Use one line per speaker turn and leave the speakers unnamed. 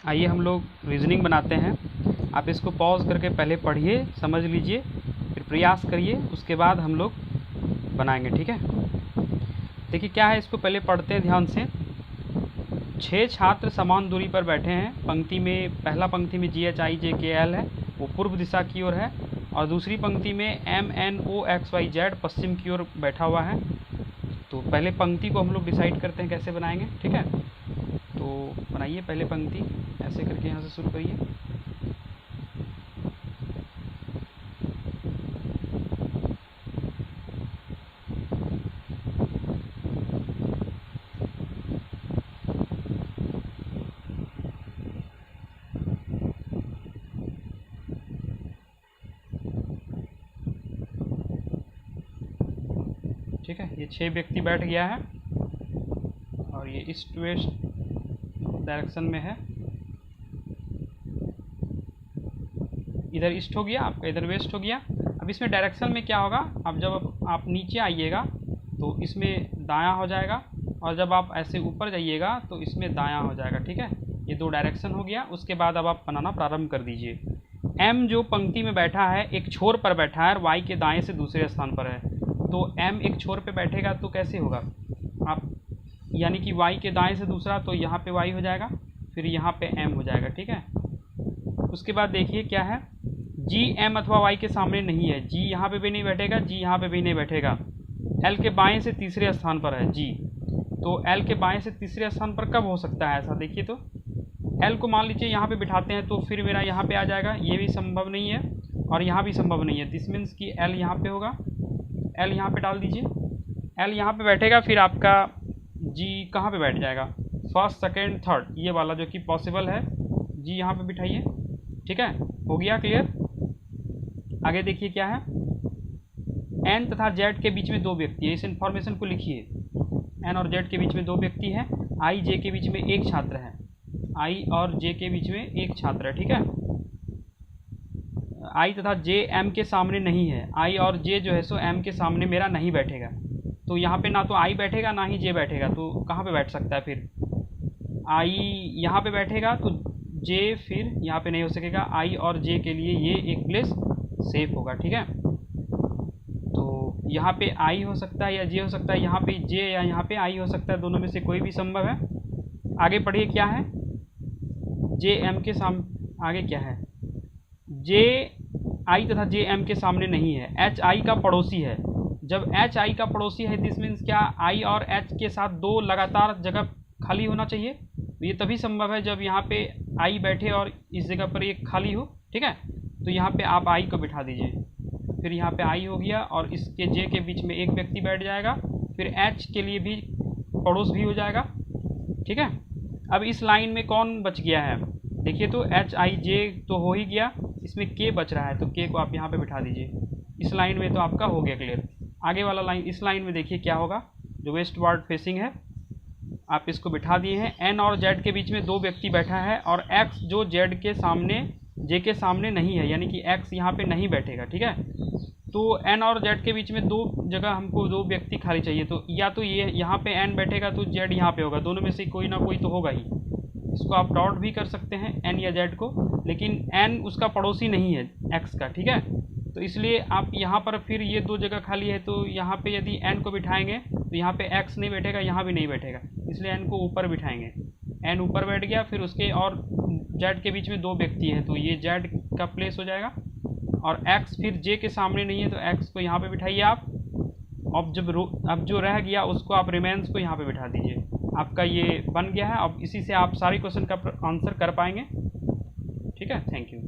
आइए हम लोग रीजनिंग बनाते हैं। आप इसको पॉज करके पहले पढ़िए, समझ लीजिए, फिर प्रयास करिए, उसके बाद हम लोग बनाएंगे। ठीक है, देखिए क्या है, इसको पहले पढ़ते हैं ध्यान से। 6 छात्र समान दूरी पर बैठे हैं। पंक्ति में पहला पंक्ति में GHIJKL है, वो पूर्व दिशा की ओर है, और दूसरी पंक्ति में MNOXYZ पश्चिम की ओर बैठा हुआ है। तो पहले पंक्ति को हम लोग डिसाइड करते हैं कैसे बनाएंगे। ठीक है, तो बनाइए पहले पंक्ति, ऐसे करके यहाँ से शुरू करिए। ठीक है, ये 6 व्यक्ति बैठ गया है और ये ईस्ट वेस्ट डायरेक्शन में है। इधर ईस्ट हो गया, आपका इधर वेस्ट हो गया। अब इसमें डायरेक्शन में क्या होगा, अब जब आप नीचे आइएगा तो इसमें दायां हो जाएगा, और जब आप ऐसे ऊपर जाइएगा तो इसमें दायां हो जाएगा। ठीक है, ये 2 डायरेक्शन हो गया। उसके बाद अब आप बनाना प्रारंभ कर दीजिए। M जो पंक्ति में बैठा है एक छोर पर बैठा है और Y के दाएं से दूसरे स्थान पर है। तो M एक छोर पे बैठेगा तो कैसे होगा, आप यानी कि Y के दाएं से दूसरा, तो यहाँ पे Y हो जाएगा, फिर यहाँ पे M हो जाएगा। ठीक है, उसके बाद देखिए क्या है, G M अथवा Y के सामने नहीं है। G यहाँ पे भी नहीं बैठेगा, G यहाँ पे भी नहीं बैठेगा। L के बाएं से तीसरे स्थान पर है G, तो L के बाएं से तीसरे स्थान पर कब हो सकता है ऐसा, देखिए तो L को मान लीजिए यहाँ पे बिठाते हैं तो फिर मेरा यहाँ पे आ जाएगा, ये भी संभव नहीं है और यहाँ भी संभव नहीं है। दिस मीन्स कि L यहाँ पे होगा, L यहाँ पे डाल दीजिए, L यहाँ पे बैठेगा, फिर आपका G कहाँ पे बैठ जाएगा, फर्स्ट सेकेंड थर्ड, ये वाला जो कि पॉसिबल है, G यहाँ पे बिठाइए। ठीक है, हो गया क्लियर। आगे देखिए क्या है, N तथा Z के बीच में 2 व्यक्ति है। इस इन्फॉर्मेशन को लिखिए, N और Z के बीच में 2 व्यक्ति हैं। I J के बीच में 1 छात्र है, I और J के बीच में 1 छात्र है। ठीक है, I तथा J M के सामने नहीं है। I और J जो है सो M के सामने मेरा नहीं बैठेगा, तो यहाँ पे ना तो I बैठेगा ना ही J बैठेगा, तो कहाँ पे बैठ सकता है, फिर I यहाँ पे बैठेगा तो J फिर यहाँ पे नहीं हो सकेगा। I और J के लिए ये एक प्लेस सेफ होगा। ठीक है, तो यहाँ पे I हो सकता है या J हो सकता है, यहाँ पे J या यहाँ पे I हो सकता है, दोनों में से कोई भी संभव है। आगे पढ़िए क्या है, J M के सामने, आगे क्या है, J I तथा J M के सामने नहीं है। H I का पड़ोसी है। जब H I का पड़ोसी है दिस मीन्स क्या, I और H के साथ 2 लगातार जगह खाली होना चाहिए। तो ये तभी संभव है जब यहाँ पे I बैठे और इस जगह पर एक खाली हो। ठीक है, तो यहाँ पे आप I को बिठा दीजिए, फिर यहाँ पे I हो गया और इसके J के बीच में एक व्यक्ति बैठ जाएगा, फिर H के लिए भी पड़ोस भी हो जाएगा। ठीक है, अब इस लाइन में कौन बच गया है, देखिए तो H I J तो हो ही गया, इसमें K बच रहा है, तो K को आप यहाँ पे बिठा दीजिए। इस लाइन में तो आपका हो गया क्लियर। आगे वाला लाइन, इस लाइन में देखिए क्या होगा, जो वेस्ट वार्ड फेसिंग है, आप इसको बिठा दिए हैं। N और Z के बीच में 2 व्यक्ति बैठा है और X जो Z के सामने J के सामने नहीं है, यानी कि X यहाँ पे नहीं बैठेगा। ठीक है, तो N और Z के बीच में 2 जगह हमको 2 व्यक्ति खाली चाहिए, तो या तो ये यहाँ पे N बैठेगा तो Z यहाँ पे होगा, दोनों में से कोई ना कोई तो होगा ही। इसको आप डॉट भी कर सकते हैं N या Z को, लेकिन N उसका पड़ोसी नहीं है X का। ठीक है, तो इसलिए आप यहाँ पर फिर ये 2 जगह खाली है, तो यहाँ पे यदि N को बिठाएंगे तो यहाँ पे X नहीं बैठेगा, यहाँ भी नहीं बैठेगा, इसलिए N को ऊपर बिठाएंगे। N ऊपर बैठ गया, फिर उसके और Z के बीच में 2 व्यक्ति हैं, तो ये Z का प्लेस हो जाएगा, और X फिर J के सामने नहीं है, तो X को यहाँ पे बिठाइए आप। अब जो रह गया उसको आप रिमेंस को यहाँ पे बिठा दीजिए। आपका ये बन गया है। अब इसी से आप सारे क्वेश्चन का आंसर कर पाएंगे। ठीक है, थैंक यू।